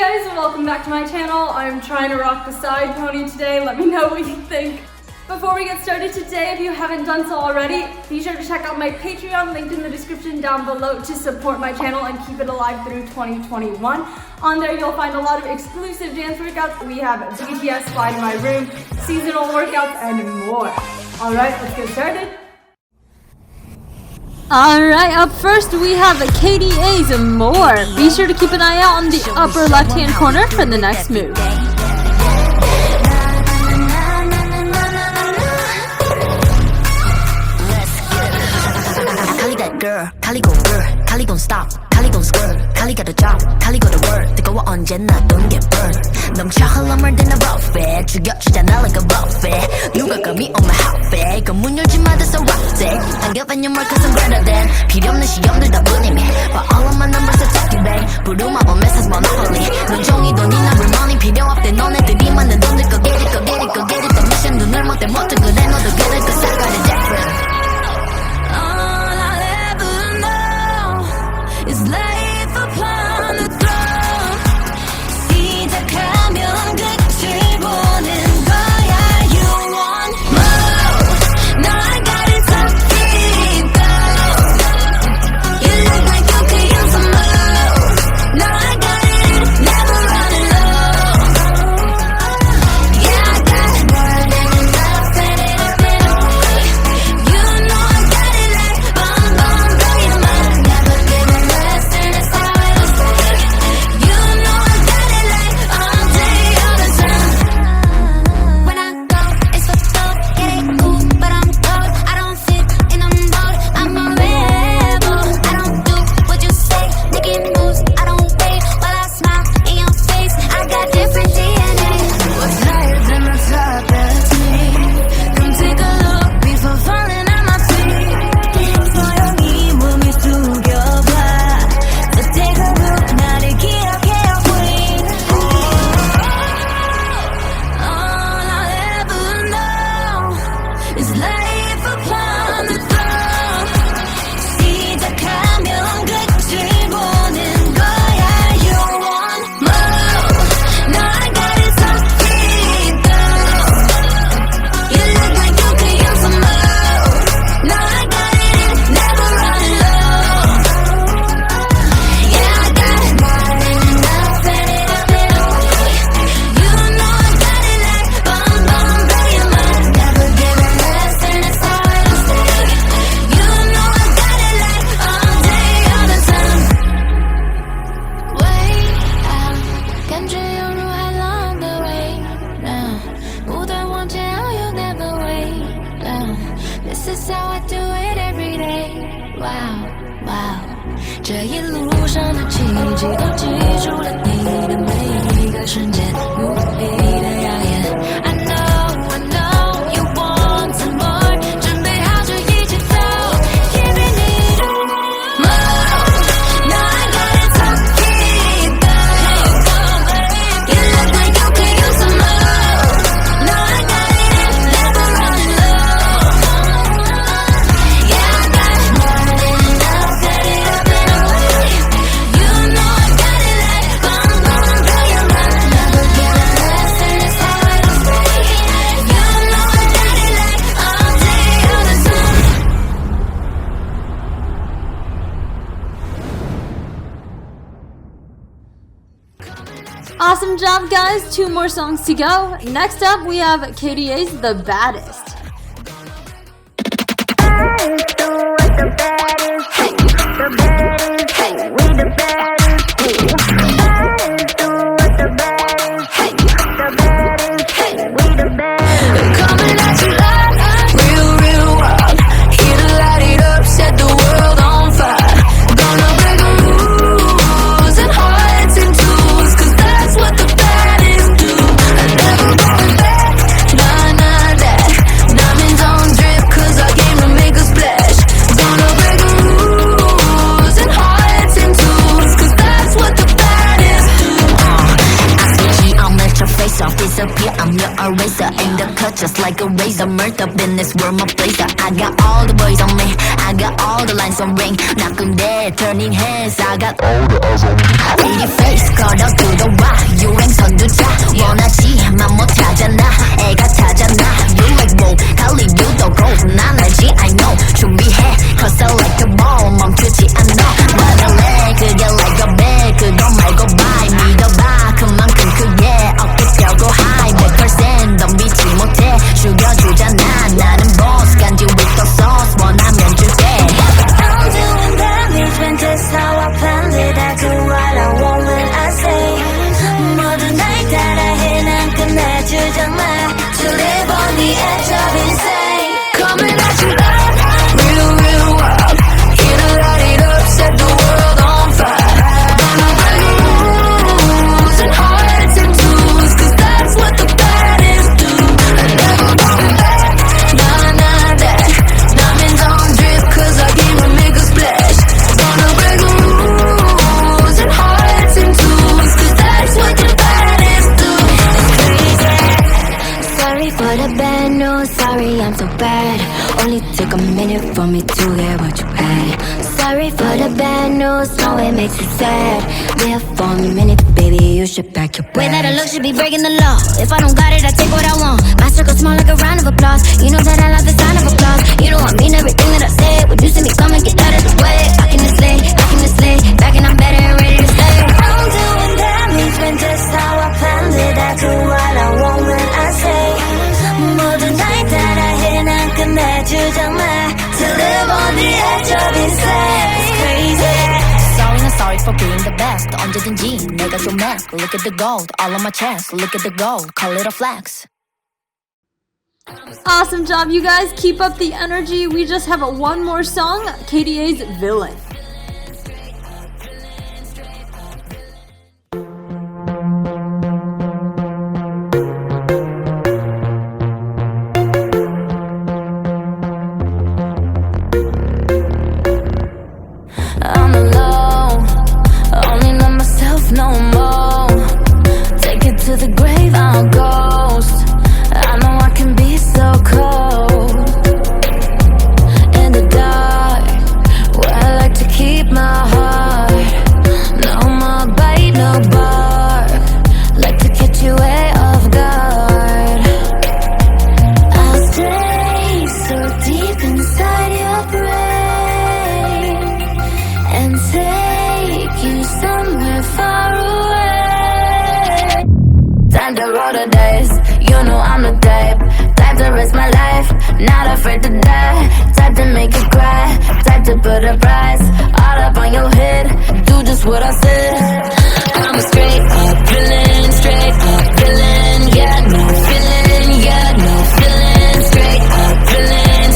guys, welcome back to my channel. I'm trying to rock the side pony today. Let me know what you think. Before we get started today, if you haven't done so already, be sure to check out my Patreon, linked in the description down below, to support my channel and keep it alive through 2021. On there, you'll find a lot of exclusive dance workouts. We have BTS, Fly to My Room, seasonal workouts, and more. Alright, let's get started. Alright, up first we have KDA's More. Be sure to keep an eye out on the upper left-hand corner for the next move. Girl, Kali gon' girl, Kali gon' stop, Kali gon' skirt, Kali got a job, Kali got a word. 뜨거워 언제나 don't get burned. 넘쳐 흘러물 든 a buffet, 죽여주잖아 like a buffet. 누가 감히 on my outfit, 그 문 열지 마 that's a rock day. I give any more cause I'm greater than. 필요 없는 시험들 다 뿐이미. But all of my numbers are talking back. 부르마 본 message monopoly. 넌 종이 돈이 나 real money 필요 없대. 너네들이 만든 돈들 go get it, go get it, go get it. 더 미션 눈을 못대 못해 그래 너도 get it cause I got it different. Is life upon the throne. 시작하면 끝을 보는 거야. You want more? No, I got it so deep down. You look like you could use some more. No, I got it, never running low. Yeah, I got more than enough, and it up and away. You know I got it like bum bum dynamite. Never giving less, and it's how it'll stay. You know I got it like all day, all the time. When I go, it's for dope. It ain't cool, but I'm cold. I don't fit in a mold. I'm a rebel. I don't do what you say. Making moves, I don't wait while I smile in your face. I got different DNA. What's higher than the top? That's me. Come take a look before falling on my feet. 소용이 몸이 숙여봐. So take a look, 나를 기억해요, queen. All I'll ever know is life upon the throne. 시작하면 끝을 보는 거야. You want more? No, I got it so deep down. You look like you could use some more. No, I got it, never running low. Yeah, I got it more than enough, and it up and away. You know I got it like bum bum dynamite. Never giving less, and it's how it'll stay. You know I got it like all day, all the time. Way out, 感觉犹如海浪的微浪，不断往前，you never wait down. This is how I do it every day. Wow, wow. 这一路上的奇迹都记住了你的每一个瞬间，无比的耀眼。I know, you want some more. 准备好就一起走，Keeping it on more. No, I got it so deep down. You look like you could use some more. No, I got it, never running low. Yeah, I got it more than enough, set it up and away. You know I got it like bum bum dynamite. Never giving less, and it's how it'll stay. You know I got it like all day, all the time. Awesome job, guys. 2 more songs to go. Next up, we have KDA's The Baddest. Coming at you like real wild. Here to light it up, set the world on fire. Gonna break the rules and hearts and tools, cause that's what the baddest do. I'm never going back, nah, that. cut just like a razor. Murked up in this world, my blazer. I got all the boys on me, I got all the lines on ring. Not there, turning heads, I got all the eyes on me. Pretty face, 걸어 들어와 유행 선두자. 원하지만 못하잖아, 애가 타잖아. You like whoa, 할리 유도 go. 난 알지, I know. 준비해, cause I like a ball. 멈추지 않아, 말할래. 그게 like a bag, 그거 말고 bye. 믿어봐, 그만큼 크게 어깨 펴고 high. 100% 덤비지 못해, 죽여주잖아. 나는 boss, 간지 with the sauce. 원하면 줄게. I'm doing damage when just how I planned it. I do what I want when I say. 모든 날 따라해 난 끝내주지 마. To live on the edge of insane. Coming at you up, real, real wild. Gonna light it up, set the world on fire. Gonna break rules and hearts and tools, cause that's what the baddest do. Never going back, nah, nah, that. Diamonds on drip, cause I came to make a splash. Gonna break rules and hearts and tools, cause that's what the baddest do. It's crazy. Sorry for the bad news, sorry I'm so bad. Only took a minute for me to get what you had. Sorry for the bad news, no it makes you sad. There for a minute, baby, you should pack your bags. Way that I look should be breaking the law. If I don't got it, I take what I want. My circle small like a round of applause. You know that I love the sound of applause. You know I mean everything that I say. When you see me coming, get out of the way. I can just lay, back and I'm better and ready to stay. I'm doing damage when just how I planned it. I do what I want when I say. 모든 날 따라해 난 끝내주지 마. To live on the edge of insane. It's crazy. Sorry, not sorry for being the best. 언제든지 내가 좀 mad. Look at the gold, all on my chest. Look at the gold, call it a flex. Awesome job, you guys. Keep up the energy. We just have one more song, KDA's Villain. I'm alone, only know myself no more. Take it to the grave, I'm a ghost. I know I can be so cold. In the dark, where I like to keep my heart. No more bite, no bark. Like to catch you way off guard. I'll stay so deep inside your brain and take you somewhere far away. Time to roll the dice, you know I'm the type to risk my life, not afraid to die. Type to make you cry, type to put a price all up on your head, do just what I said. I'm a straight up villain, yeah, no feeling, yeah, no feeling. Straight up villain,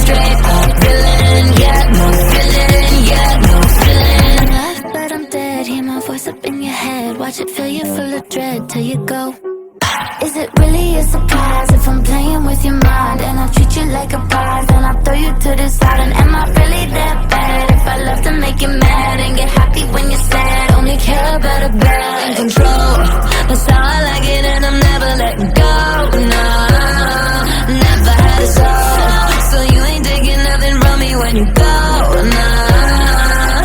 yeah, no feeling, yeah, no feeling. I'm alive but I'm dead, hear my voice up in your head. Watch it fill you full of dread till you go. Is it really a surprise if I'm playing with your mind and I treat you like a prize, then I throw you to the side? And am I really that bad if I love to make you mad and get happy when you're sad? Only care about a bad and control. That's how I like it and I'm never letting go. Nah, never had a soul, so you ain't taking nothing from me when you go. Nah,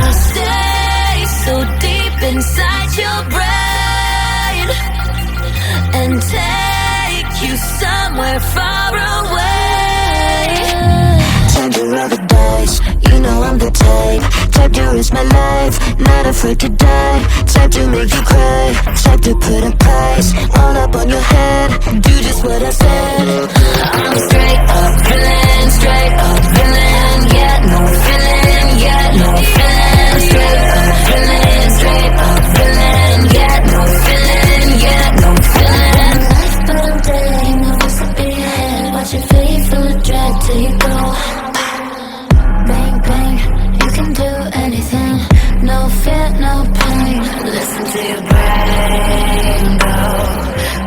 I'll stay so deep inside your brain and take you somewhere far away. Time to roll the dice, you know I'm the type to risk my life, not afraid to die. Type to make you cry, type to put a price all up on your head, do just what I said. I'm straight up villain, yeah, no feeling, yeah, no feeling. Straight up villain, yeah, no feeling, yeah, no feeling. But I'm dead, you know what's up in your head. Watch it fill you full of dread till you go. Bang, bang, you can do anything. No fear, no pain. Listen to your brain go.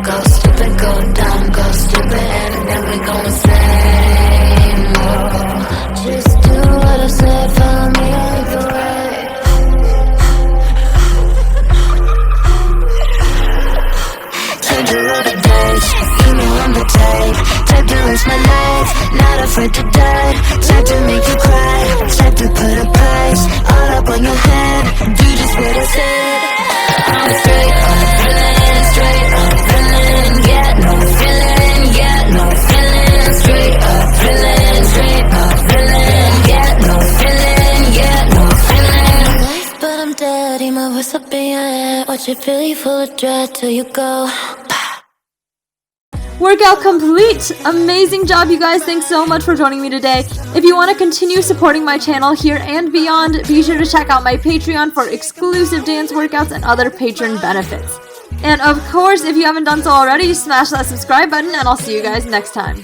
Go stupid, go dumb, go stupid, and then we go insane. Tried to make you cry, tried to put a price all up on your head. Do just what I said. I'm straight up feeling, straight up feeling. Get no feeling, get no feeling. Straight up feeling, straight up feeling. Get no feeling, get no feeling. But I'm dirty, my voice up in your head. Watch it fill you full of dread till you go. Workout complete! Amazing job, you guys. Thanks so much for joining me today. If you want to continue supporting my channel here and beyond, be sure to check out my Patreon for exclusive dance workouts and other patron benefits. And of course, if you haven't done so already, smash that subscribe button and I'll see you guys next time.